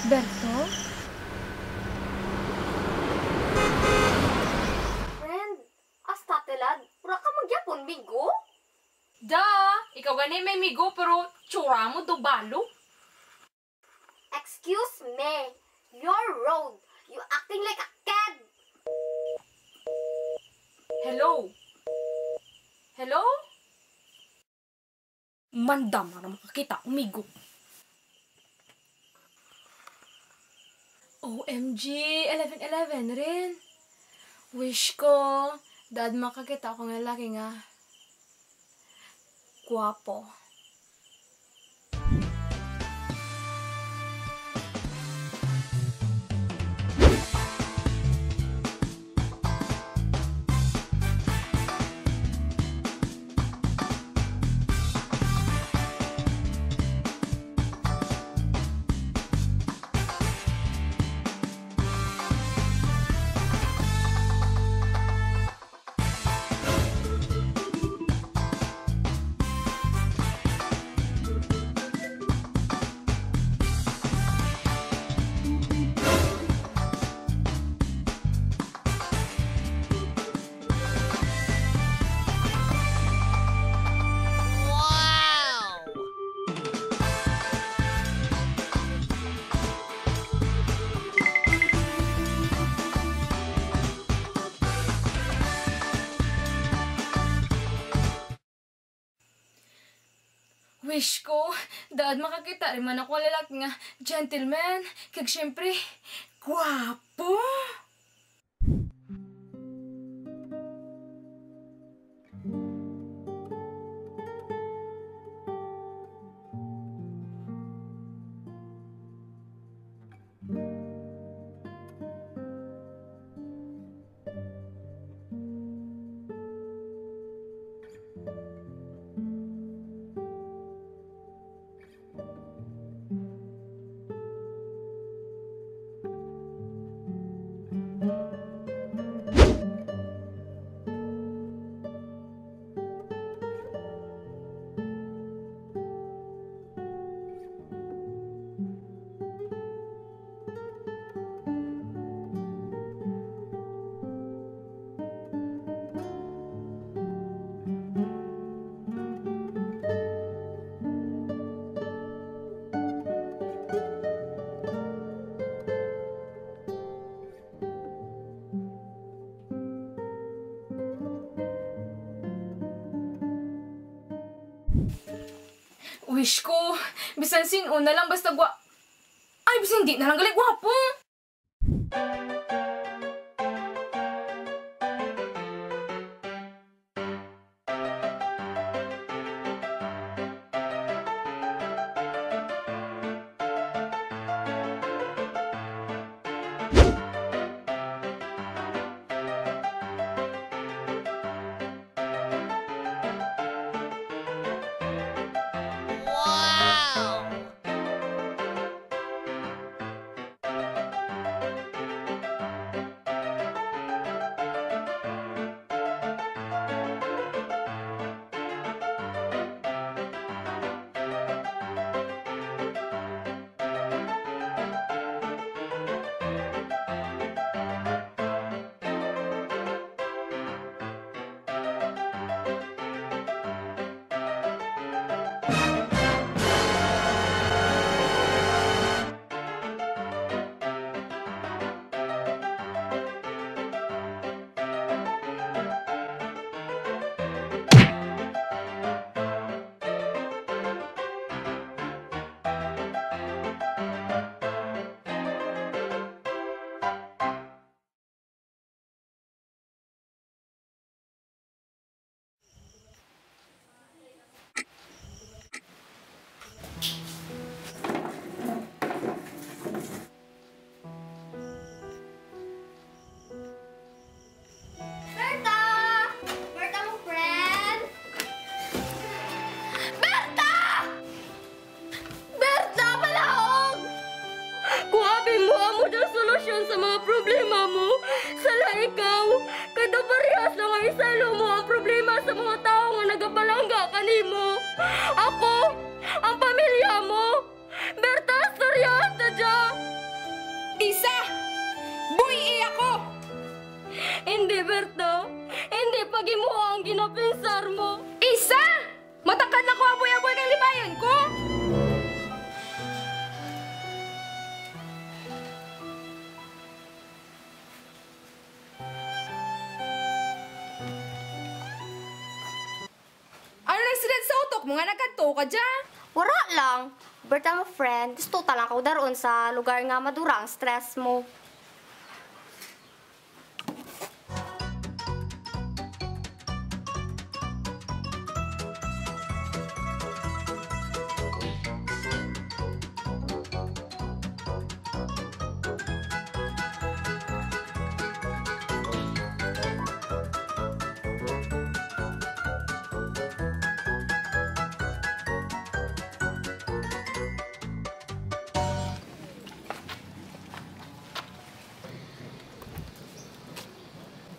Berto? Friend, asta telad, pura ka magyapon, migo? Da! Ikaw gani may migo pero tsura mo do balo. Excuse me, you're rude. You acting like a kid. Hello? Hello? Mandam na makakita, umigo. OMG, 11-11 rin. Wish ko, dad makakita ko ng lalaki nga. Guwapo. Wish ko, dad makakita rin man ako lalaki nga gentleman. Kag syempre, guwapo. Wish ko, bisan sino na lang basta Ay, bisan hindi na lang galit gwapo. Sa mga problema mo, sala ikaw, kada parehas na nga isalo mo ang problema sa mga tao nga nagabalangga kanimo. Ako, ang pamilya mo, Berta, storyahan ta dya. Hindi, Berto. Hindi pagimuha ang ginapinsar mo. Isa! Matakad na ko aboy-aboy kang libayan ko! Ano nagsilat sa utok mo nga nagkanto ka dyan? Wala lang. Berta mo friend, gusto talang ka daron sa lugar nga madura ang stress mo.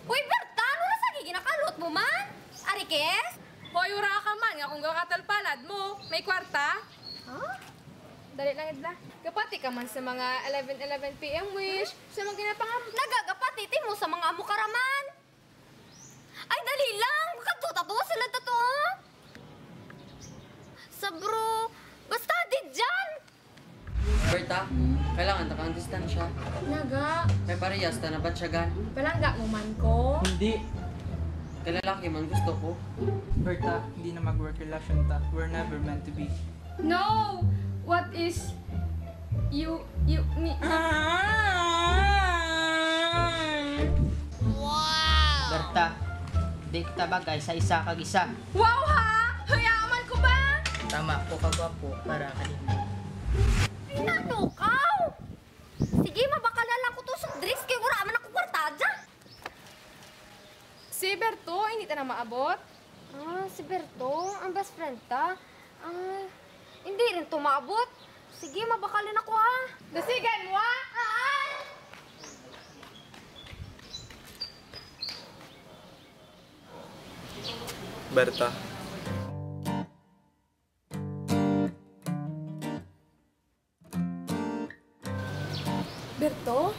Uy, Berta! Ano na sa ginakalot mo man? Arikes? Hoy, ura ka man nga kung gakatalpalad mo. May kwarta? Huh? Dali lang idla. Kapati ka man sa mga 11:11 p.m. wish. Sa mga ginapangam. Nagagapatitin mo sa mga mukaraman. Ay, dali lang! Makatuta to sila to. Sabro, basta di dyan! Berta, kailangan naka-distansya. Naga. May parehas na batsyagan. Palangga mo man ko. Hindi. Kay lalaki man gusto ko. Berta, hindi na mag-work relation ta. We're never meant to be. No! What is... me... Berta, di kita bagay sa isa kag isa. Wow ha! Hayaan ko ba? Tama ko kagwapo para kanimo. Nanukaw! Sige, mabakala ko to sa dress kay wala man ako kwartada. Si Berto, hindi ta na maabot. Ah, si Berto, ang best friend ta. Ah, hindi rin tumabot. Sige, mabakalin ako ha. Dasigan mo ha? Berta, Berto?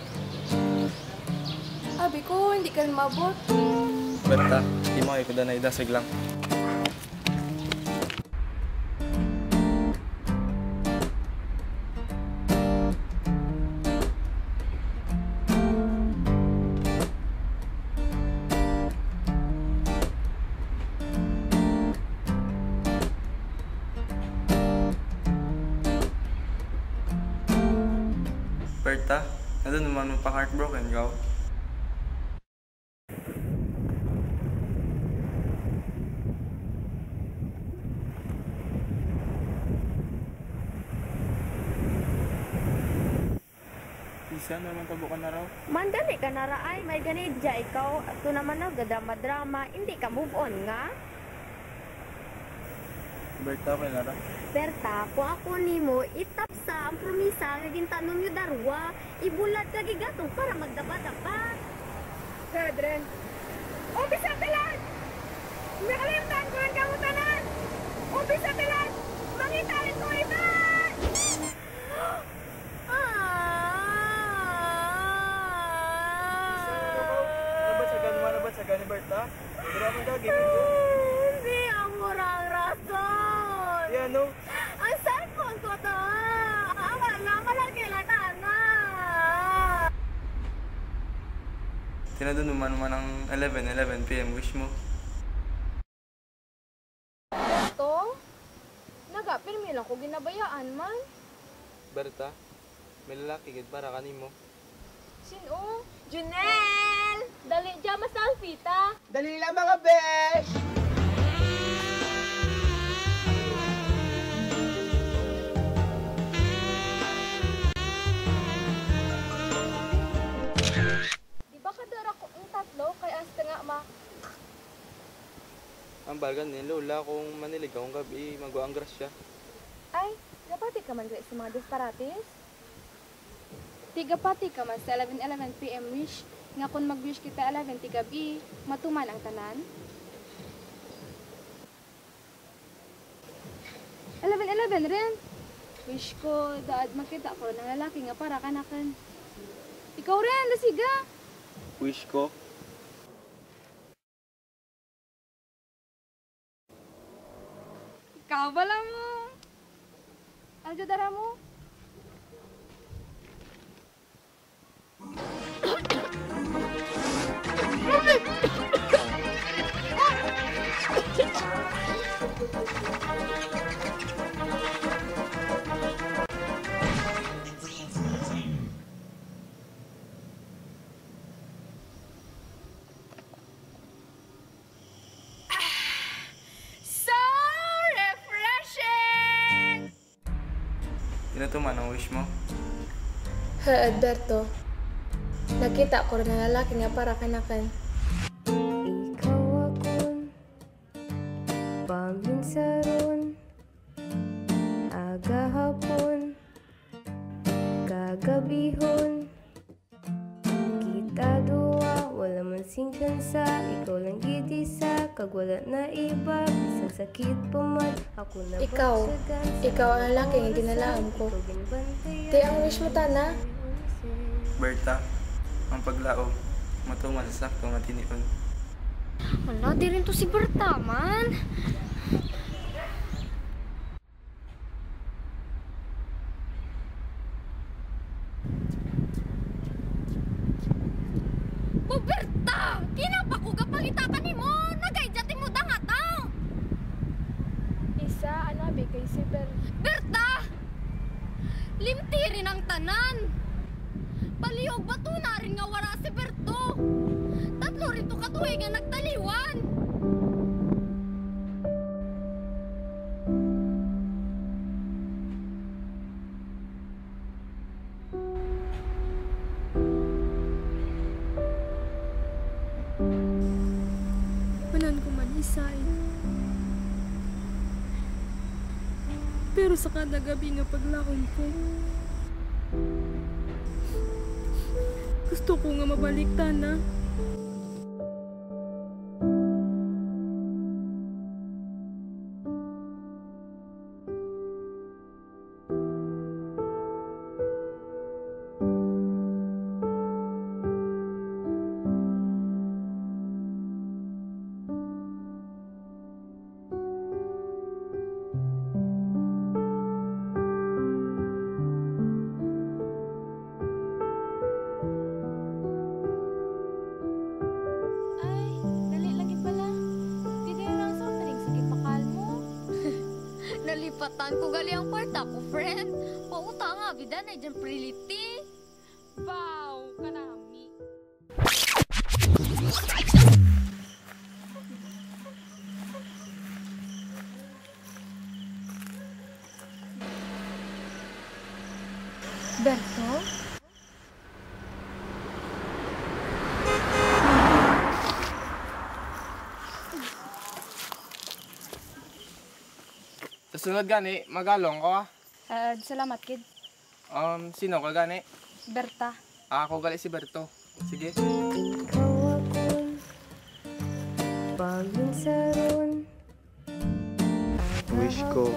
Abi ko, hindi ka rin maabot. Berta, di mo kayo na idasig lang. Berta, nandun naman mo pa heartbroken ka. Isa naman tabo ka na raw. Mandali ka na raay, may ganidya ikaw. Ato naman na, gadrama-drama, hindi ka move on nga. Berta, okay na raw. Berta, kung ako nimo, itap sa ang promisa nga gintanom yung darwa, ibulat ka gigatong para magdaba-daba. Kadren. Umpis sa tilan! Nakalimtan ko ang kamutanan! Umpis sa tilan! Mangitalit ko ito! Nabatsagan ni Berta? Drama dagi. Hindi ang murang rason! Yan, no? Ang cellphone ko to! Awa na, malaki lang na! Tinadun naman ang 11 p.m. wish mo. To? Naga-pirmi lang ko ginabayaan man. Berta, may lalaki gid para kanimo. Sino? Junel! Dali dyan, selfie ta. Dali lang mga besh! Di ba kadara ko ang tatlo kay hasta nga ma... Ang balgan ni Lola kung manilig akong gabi, magwaang grasya. Ay, napati ka man sa mga disparates? Tigapati ka man sa 11:11 p.m. wish nga kung mag-wish kita 11 tigabi, matuman ang tanan. 11:11 rin. Wish ko daad makita ko ng lalaki nga para kanakan. Ikaw rin, lasiga. Wish ko, Ikaw bala mo. Ano dara mo? So refreshing! Tinutuman ang wish mo? Ha, Alberto. Nakita ko rin na lalaki nga para kanakan. Ikaw akon paminsaron aga hapon kagabihon kita duwa wala man singkansa ikaw lang gid isa kag wala na iba bisag sakit pa man ako na Ikaw ang lalaki nga ginalaam ko. Di ang wish mo tana? Berta, ang paglaom, matuman sa sakto nga tinion. Wala, di rin to si Berta, man. Oh, Berta! Kinapa ko kapangitakan ni mo! Nagaidjati mo dangataw! Isa, anabi kay si Berta! Limtiri ng tanan! Palihog ba to na rin nga wala si Berto? Tatlo rin to katuwi nga nagtaliwan! Manan ko man isay. Pero sa kada gabi nga paglaom ko, gusto ko nga mabalik tana. Nalipatan ko gali ang kwarta ko, friend. Pauta nga, bida na dyan priliti. Wow, kanami. Berto? Sa sunod gani, magalong ko Salamat, kid. Sino ka gani? Berta. Ako gali si Berto. Sige. ikaw akon paminsaron Wish ko,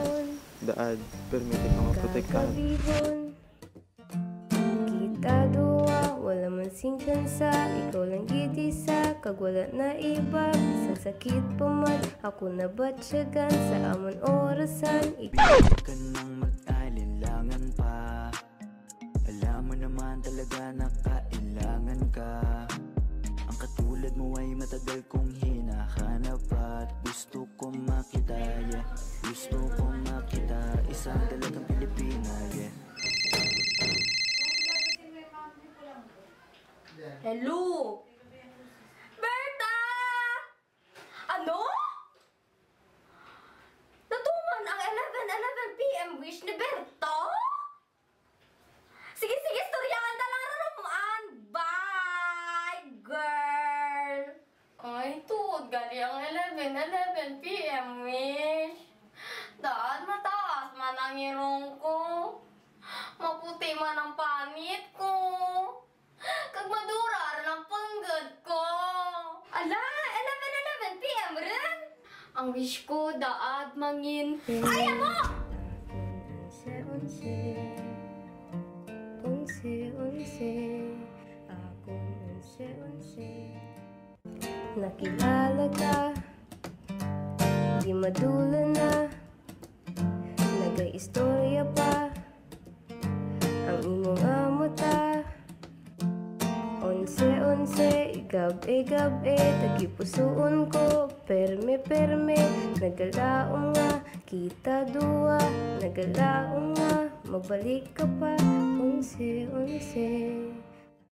daad, permite ka maprotektahan. kagabihon kita duwa wala man singkansa ikaw lang gid isa kag wala na iba bisag sakit pa man ako na batyagan sa amon orasan ikaw ka nang mag-alinlangan pa. Alam mo naman talaga na kailangan ka. Ang katulad mo ay matagal kong hinahanap at gusto kong makita, yeah. Gusto kong makita, isang talagang Pilipina, yeah. Hello? Berta! Ano? Natuman ang 11 p.m. wish ni Berto? Sige, storyahan ka lang rarumaan. Bye, girl! Ay, tuod gali ang 11 p.m. wish. Daan mataas man ang irong ko. Maputi man ang panit ko. Kag madura rin ang panggad ko. Ala, 11 p.m. rin? Ang wish ko, daad mangin. Ay, mo! Nakilala ka, di madula na mag-istorya pa ang imong amota. 11, gabi, tagipusoon ko, perme, nagalaong nga, kita dua, nagalaong nga, magbalik ka pa, 11.